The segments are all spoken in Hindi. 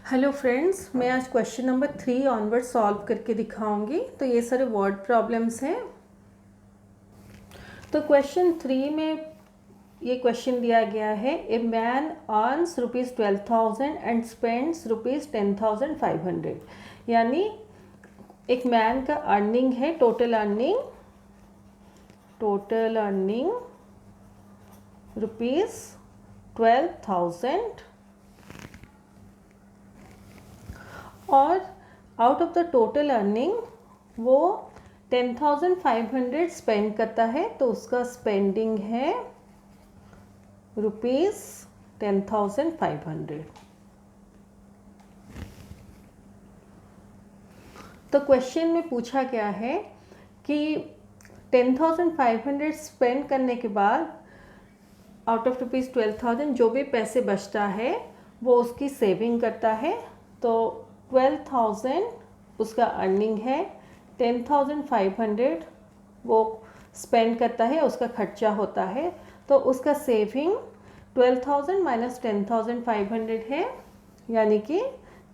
हेलो फ्रेंड्स, मैं आज क्वेश्चन नंबर 3 ऑनवर्ड सॉल्व करके दिखाऊंगी। तो ये सारे वर्ड प्रॉब्लम्स हैं। तो क्वेश्चन 3 में ये क्वेश्चन दिया गया है, a man earns ₹12,000 and spends ₹10,500। यानी एक मैन का अर्निंग है, टोटल अर्निंग ₹12,000 और out of the total earning वो 10,500 स्पेंड करता है। तो उसका स्पेंडिंग है ₹10,500। तो क्वेश्चन में पूछा गया है कि 10,500 स्पेंड करने के बाद आउट ऑफ ₹12,000 जो भी पैसे बचता है वो उसकी सेविंग करता है। तो 12,000 उसका अर्निंग है, 10,500 वो स्पेंड करता है, उसका खर्चा होता है। तो उसका सेविंग 12,000 माइनस 10,500 है, यानी कि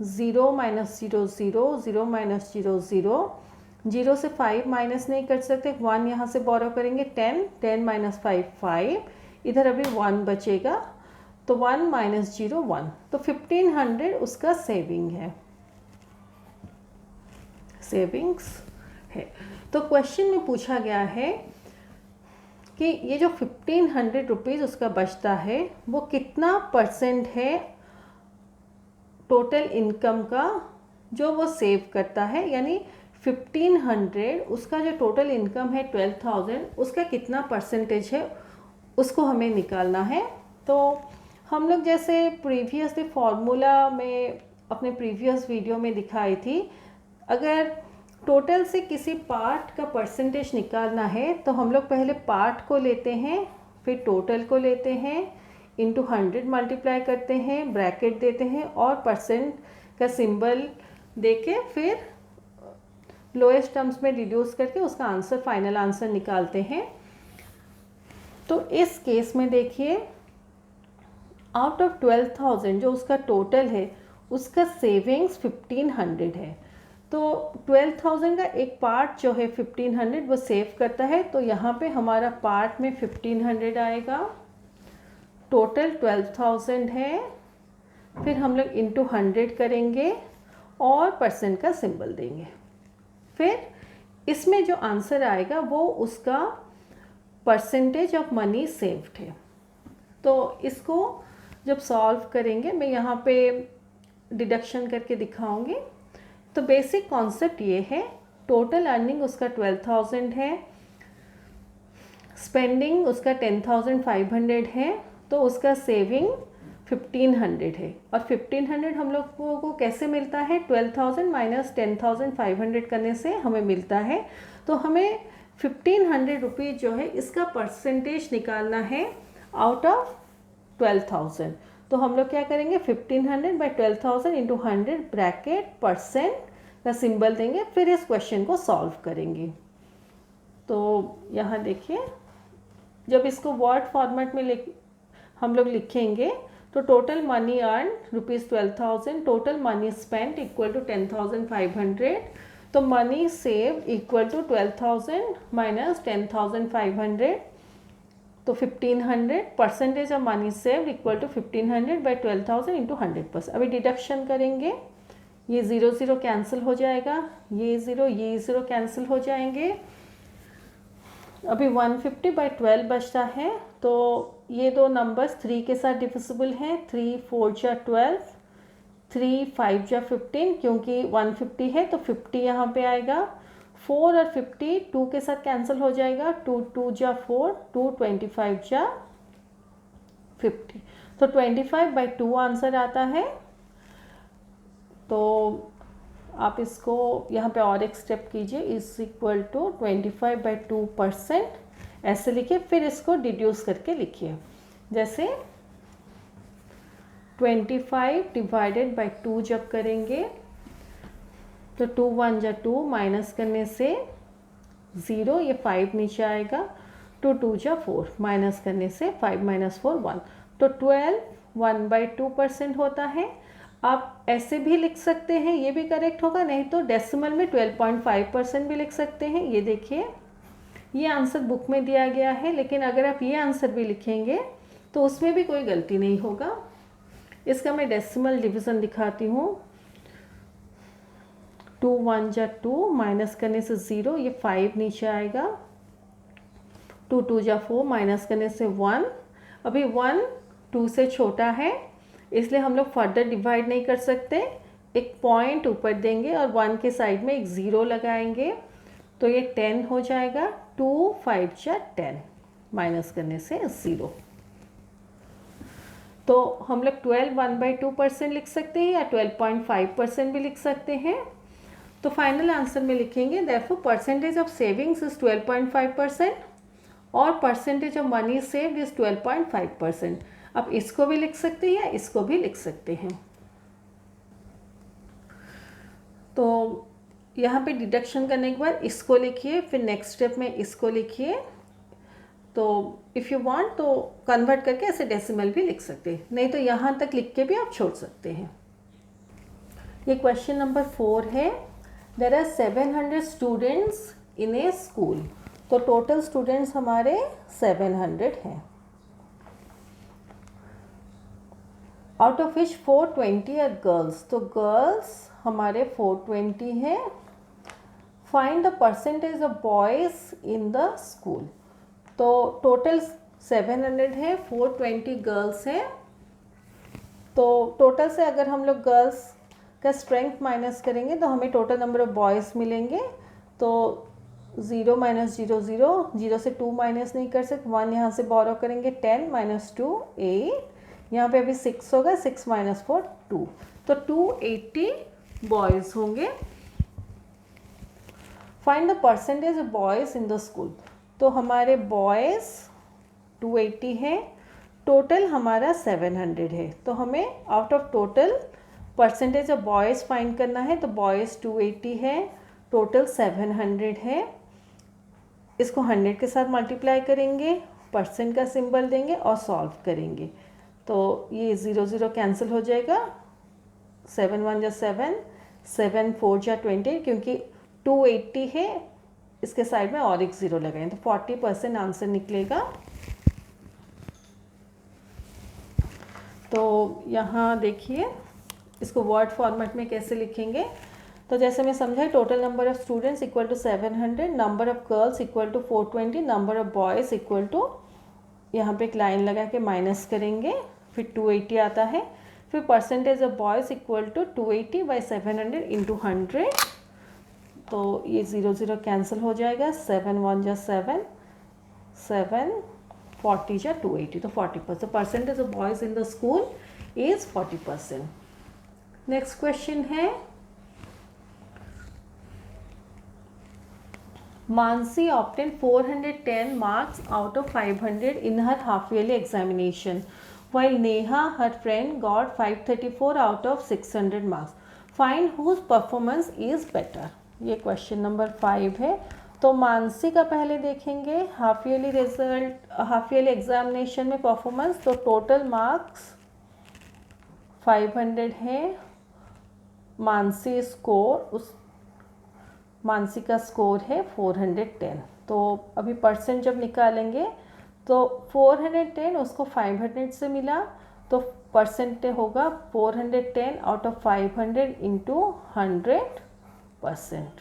0 माइनस 0 0, 0 माइनस 0 0, 0 से 5 माइनस नहीं कर सकते, 1 यहाँ से बोरो करेंगे, 10, 10 माइनस 5 5, इधर अभी 1 बचेगा, तो 1 माइनस 0 1, तो 1500 उसका सेविंग है, सेविंग्स है। तो क्वेश्चन में पूछा गया है कि ये जो 1500 रुपीज़ उसका बचता है वो कितना परसेंट है टोटल इनकम का जो वो सेव करता है। यानी 1500 उसका जो टोटल इनकम है 12,000 उसका कितना परसेंटेज है उसको हमें निकालना है। तो हम लोग जैसे प्रीवियसली फॉर्मूला में अपने प्रीवियस वीडियो में दिखाई थी, अगर टोटल से किसी पार्ट का परसेंटेज निकालना है तो हम लोग पहले पार्ट को लेते हैं, फिर टोटल को लेते हैं, इंटू 100 मल्टीप्लाई करते हैं, ब्रैकेट देते हैं और परसेंट का सिंबल देके फिर लोएस्ट टर्म्स में रिड्यूस करके उसका आंसर, फाइनल आंसर निकालते हैं। तो इस केस में देखिए, आउट ऑफ 12,000 जो उसका टोटल है उसका सेविंग्स 1500 है। तो 12,000 का एक पार्ट जो है 1500 वो सेव करता है। तो यहाँ पे हमारा पार्ट में 1500 आएगा, टोटल 12,000 है, फिर हम लोग इंटू 100 करेंगे और परसेंट का सिंबल देंगे। फिर इसमें जो आंसर आएगा वो उसका परसेंटेज ऑफ मनी सेव्ड है। तो इसको जब सॉल्व करेंगे, मैं यहाँ पे डिडक्शन करके दिखाऊंगी। तो बेसिक कॉन्सेप्ट ये है, टोटल अर्निंग उसका 12,000 है, स्पेंडिंग उसका 10,500 है, तो उसका सेविंग 1500 है। और 1500 हम लोगों को कैसे मिलता है, 12,000 माइनस 10,500 करने से हमें मिलता है। तो हमें 1500 रुपीज़ जो है इसका परसेंटेज निकालना है आउट ऑफ 12,000। तो हम लोग क्या करेंगे, 1500 बाई 12,000 इंटू 100 ब्रैकेट परसेंट का सिंबल देंगे, फिर इस क्वेश्चन को सॉल्व करेंगे। तो यहाँ देखिए, जब इसको वर्ड फॉर्मेट में हम लोग लिखेंगे तो total money earn ₹12,000, total money spent equal to 10,500, तो money save equal to 12,000 minus 10,500, तो 1500, percentage of money save equal to 1500 by 12,000 into 100%। अभी डिडक्शन करेंगे, ये 0 0 कैंसिल हो जाएगा, ये 0 कैंसिल हो जाएंगे। अभी 150 बाई 12 बचता है। तो ये दो नंबर्स 3 के साथ डिविजिबल हैं, 3 4 जा 12, 3 5 जा 15, क्योंकि 150 है तो 50 यहाँ पे आएगा। 4 और 50 2 के साथ कैंसिल हो जाएगा, 2 2 जा 4, 2 25 जा 50, तो 25 बाई 2 आंसर आता है। तो आप इसको यहाँ पे और एक स्टेप कीजिए, इज इक्वल टू 25 बाई 2%, ऐसे लिखिए। फिर इसको डिड्यूस करके लिखिए, जैसे 25 डिवाइडेड बाई 2 जब करेंगे तो 2 1 जा 2, माइनस करने से 0, ये 5 नीचे आएगा, 2 2 जा 4, माइनस करने से 5 माइनस 4 1, तो 12 1/2% होता है। आप ऐसे भी लिख सकते हैं, ये भी करेक्ट होगा, नहीं तो डेसिमल में 12.5% भी लिख सकते हैं। ये देखिए, ये आंसर बुक में दिया गया है, लेकिन अगर आप ये आंसर भी लिखेंगे तो उसमें भी कोई गलती नहीं होगा। इसका मैं डेसिमल डिवीज़न दिखाती हूँ। 2 1 जा 2, माइनस करने से 0, ये 5 नीचे आएगा। 2 2 जा 4, माइनस करने से 1। अभी 1 2 से छोटा है, इसलिए हम लोग फर्दर डिवाइड नहीं कर सकते। एक पॉइंट ऊपर देंगे और 1 के साइड में एक 0 लगाएंगे, तो ये 10 हो जाएगा। 2 5 जा 10, माइनस करने से 0। तो हम लोग 12 1/2% लिख सकते हैं या 12.5% भी लिख सकते हैं। तो फाइनल आंसर में लिखेंगे therefore percentage of savings is 12.5% और percentage of money saved is 12.5%। अब इसको भी लिख सकते हैं या इसको भी लिख सकते हैं। तो यहाँ पे डिडक्शन करने के बाद इसको लिखिए, फिर नेक्स्ट स्टेप में इसको लिखिए। तो इफ़ यू वांट तो कन्वर्ट करके ऐसे डेसिमल भी लिख सकते हैं, नहीं तो यहाँ तक लिख के भी आप छोड़ सकते हैं। ये क्वेश्चन नंबर 4 है। There are 700 students in a school. तो टोटल स्टूडेंट्स हमारे 700 हैं। Out of which 420 are girls. तो गर्ल्स हमारे 420 हैं। Find the percentage of boys in the school. तो टोटल 700 है, 420 गर्ल्स हैं। तो टोटल से अगर हम लोग गर्ल्स का स्ट्रेंथ माइनस करेंगे तो हमें टोटल नंबर ऑफ बॉयज़ मिलेंगे। तो 0 - 0 0, 0 से 2 माइनस नहीं कर सकते, 1 यहाँ से बोरो करेंगे, 10 - 2 8, यहाँ पे अभी 6 होगा, 6 - 4 2, तो 280 बॉयज़ होंगे। Find the percentage of boys in the school. तो हमारे बॉयज़ 280 हैं, टोटल हमारा 700 है। तो हमें out of total percentage of boys find करना है। तो बॉयज़ 280 है, टोटल 700 है। इसको 100 के साथ मल्टीप्लाई करेंगे, परसेंट का सिंबल देंगे और सॉल्व करेंगे। तो ये 0 0 कैंसिल हो जाएगा, 7 1 जा 7, 7 4 जा 20, क्योंकि 280 है, इसके साइड में और एक 0 लगाएं, तो 40% आंसर निकलेगा। तो यहाँ देखिए, इसको वर्ड फॉर्मेट में कैसे लिखेंगे। तो जैसे मैं समझाई, total number of students equal to 700, number of girls equal to 420, number of boys equal to, यहाँ पे एक लाइन लगा के माइनस करेंगे, फिर 280 आता है, फिर percentage of boys equal to 280/700 into 100। तो ये 0 0 कैंसिल हो जाएगा, 7 1 जा 7, 7 40 जा 280, तो 40%। Percentage of boys in the school is 40%। Next question है, Mansi obtained 410 marks out of 500 in her half-yearly examination, while Neha, her friend, got 534 out of 600 marks. Find whose performance is better. ये क्वेश्चन नंबर 5 है। तो मानसी का पहले देखेंगे, half yearly result, half yearly examination में परफॉर्मेंस। तो टोटल मार्क्स 500 है, मानसी स्कोर, उस मानसी का स्कोर है 410। तो अभी परसेंट जब निकालेंगे तो 410 उसको 500 से मिला, तो परसेंट होगा 410 out of 500 into 100%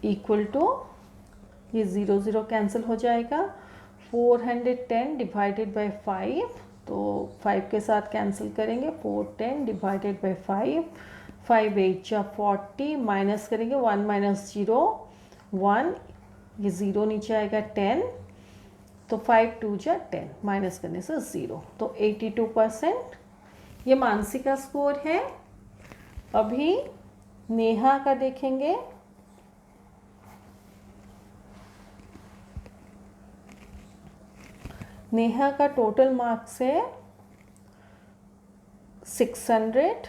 equal to, ये 0 0 कैंसिल हो जाएगा, 410 डिवाइडेड बाय 5, तो 5 के साथ कैंसिल करेंगे, 410 डिवाइडेड बाय 5, 5 8 जा 40, माइनस करेंगे, 1 - 0 1, ये 0 नीचे आएगा, 10, तो 5 2 जा 10, माइनस करने से 0, तो 82%। ये मानसी का स्कोर है। अभी नेहा का देखेंगे। नेहा का टोटल मार्क्स है 600,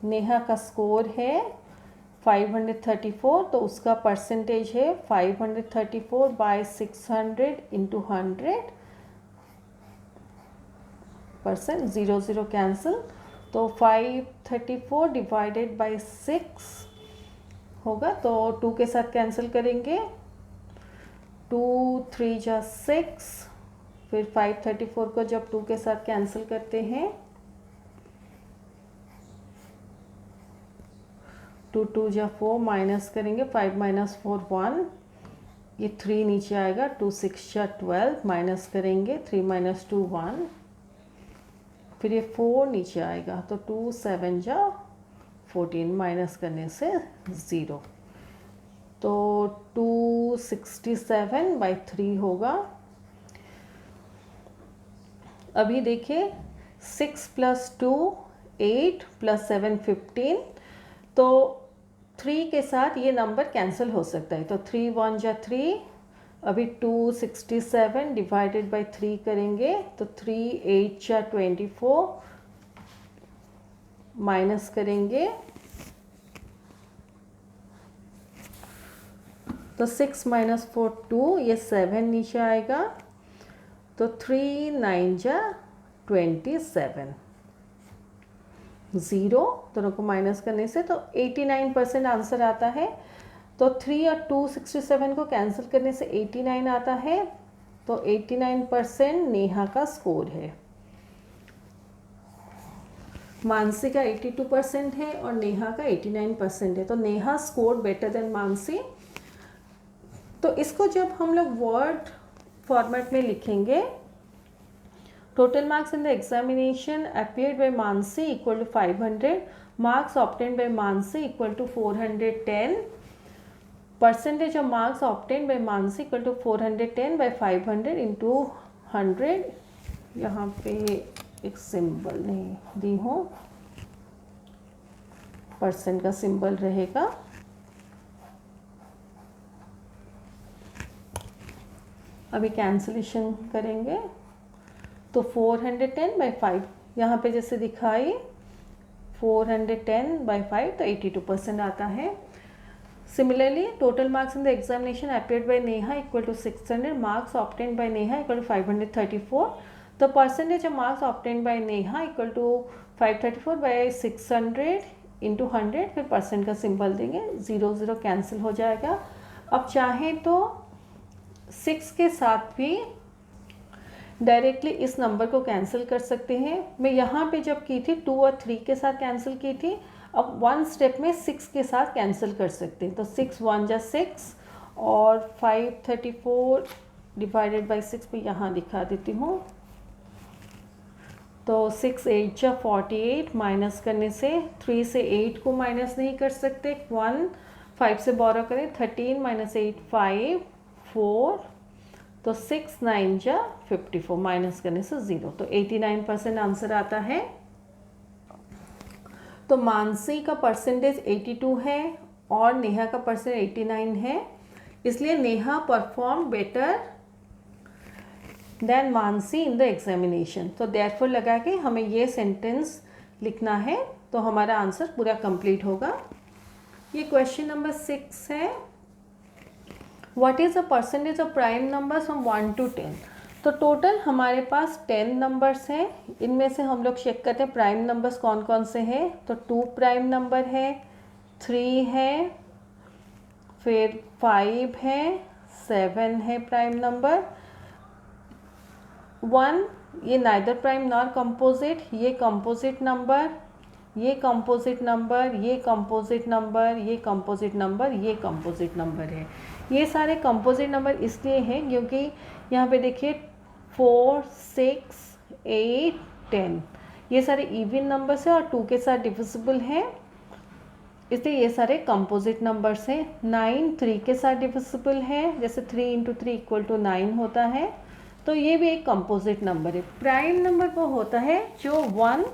नेहा का स्कोर है 534, तो उसका परसेंटेज है 534/600 इंटू 100, 5%, 0 0 कैंसिल, तो 534 डिवाइडेड बाई 6 होगा, तो 2 के साथ कैंसिल करेंगे, 2 3 जा 6, फिर 534 को जब 2 के साथ कैंसिल करते हैं, 2 2 जा 4, माइनस करेंगे, 5 माइनस 4 1, ये 3 नीचे आएगा, 2 6 जा 12, माइनस करेंगे, 3 माइनस 2 1, फिर ये 4 नीचे आएगा, तो 2 7 जा 14, माइनस करने से 0, तो 267/3 होगा। अभी देखिए 6 + 2 8 + 7 15, तो 3 के साथ ये नंबर कैंसिल हो सकता है, तो 3 1 जा 3, अभी 267 डिवाइडेड बाई 3 करेंगे, तो 3 8 जा 24, माइनस करेंगे, तो 6 माइनस 4 2, ये 7 नीचे आएगा, तो 3 9 जा 27, 0 दोनों को माइनस करने से तो 89% आंसर आता है। तो 3 और 267 को कैंसिल करने से 89 आता है, तो 89% नेहा का स्कोर है। मानसी का 82% है और नेहा का 89% है, तो Neha score better than Mansi. तो इसको जब हम लोग वर्ड फॉर्मेट में लिखेंगे, total marks in the examination appeared by Mansi equal to 500, marks obtained by Mansi equal to 410, percentage of marks obtained by Mansi equal to 410 by 500 into 100। यहाँ पे एक सिंबल नहीं दी हूँ, परसेंट का सिंबल रहेगा। अभी कैंसिलेशन करेंगे, तो 410/5, यहाँ पे जैसे दिखाई 410/5, तो 82% आता है। Similarly total marks in the examination appeared by Neha equal to 600, marks obtained by Neha equal to 534, तो percentage of marks obtained by Neha equal to 534/600 into 100, फिर परसेंट का सिंबल देंगे, 0 0 कैंसिल हो जाएगा। अब चाहें तो 6 के साथ भी डायरेक्टली इस नंबर को कैंसिल कर सकते हैं। मैं यहाँ पे जब की थी 2 और 3 के साथ कैंसिल की थी, अब 1 स्टेप में 6 के साथ कैंसिल कर सकते हैं, तो 6 1 जा 6 और 534 डिवाइडेड बाई 6 भी यहाँ दिखा देती हूँ, तो 6 8 जा 48, माइनस करने से 3 से 8 को माइनस नहीं कर सकते, 1 5 से बोरो करें, 13 माइनस 8 5 4, तो 6 9 जा 54, माइनस करने से 0, तो 89% आंसर आता है। तो मानसी का परसेंटेज 82 है और नेहा का परसेंटेज 89 है, इसलिए Neha perform better than Mansi in the examination. तो देयरफॉर लगा के हमें ये सेंटेंस लिखना है, तो हमारा आंसर पूरा कंप्लीट होगा। ये क्वेश्चन नंबर 6 है, what is the percentage of prime numbers from 1 to 10। तो टोटल हमारे पास 10 नंबर्स हैं, इनमें से हम लोग चेक करते हैं प्राइम नंबर्स कौन कौन से हैं। तो 2 प्राइम नंबर है, 3 है, फिर 5 है, 7 है प्राइम नंबर, 1 ये नाइदर प्राइम नॉर कंपोजिट, ये कंपोजिट नंबर, ये कंपोजिट नंबर, ये कंपोजिट नंबर, ये कंपोजिट नंबर, ये कंपोजिट नंबर है। ये सारे कंपोजिट नंबर इसलिए हैं क्योंकि यहाँ पे देखिए 4 6 8 10 ये सारे इवन नंबर्स हैं और 2 के साथ डिविजिबल हैं, इसलिए ये सारे कंपोजिट नंबर्स हैं। 9 3 के साथ डिविजिबल है, जैसे 3 × 3 = 9 होता है, तो ये भी एक कंपोजिट नंबर है। प्राइम नंबर वो होता है जो 1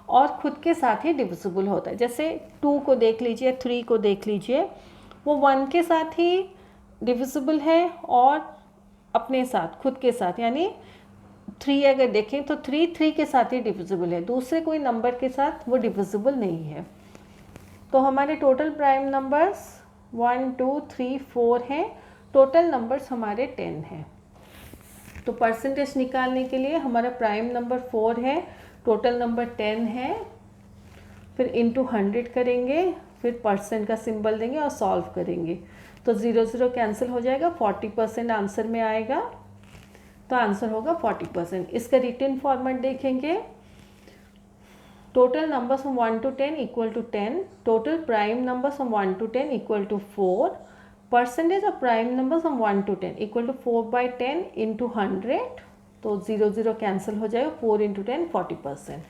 और खुद के साथ ही डिविजिबल होता है, जैसे 2 को देख लीजिए, 3 को देख लीजिए, वो 1 के साथ ही डिविजिबल है और अपने साथ खुद के साथ, यानी 3 अगर देखें तो 3 के साथ ही डिविजिबल है, दूसरे कोई नंबर के साथ वो डिविजिबल नहीं है। तो हमारे टोटल प्राइम नंबर्स 1 2 3 4 हैं, टोटल नंबर्स हमारे 10 हैं। तो परसेंटेज निकालने के लिए हमारा प्राइम नंबर 4 है, टोटल नंबर 10 है, फिर इंटू 100 करेंगे, फिर परसेंट का सिंबल देंगे और सॉल्व करेंगे। तो 0 0 कैंसिल हो जाएगा, 40% आंसर में आएगा, तो आंसर होगा 40%। इसका रिटन फॉर्मेट देखेंगे, total numbers from 1 to 10 equal to 10, total prime numbers from 1 to 10 equal to 4, percentage of prime numbers from 1 to 10 equal to 4/10 into 100, तो 0 0 कैंसिल हो जाएगा, 4 into 10 40%।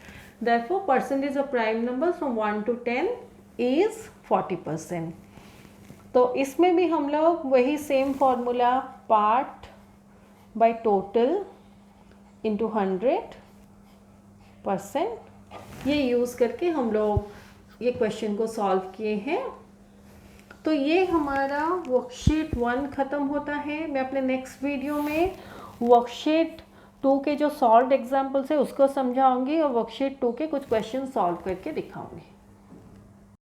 Therefore, percentage of prime numbers from 1 to 10 is 40%। तो इसमें भी हम लोग वही same formula part by total into 100% ये यूज़ करके हम लोग ये क्वेश्चन को सॉल्व किए हैं। तो ये हमारा वर्कशीट 1 ख़त्म होता है। मैं अपने नेक्स्ट वीडियो में वर्कशीट 2 के जो सॉल्व्ड एग्जाम्पल्स है उसको समझाऊंगी और वर्कशीट 2 के कुछ क्वेश्चन सॉल्व करके दिखाऊंगी।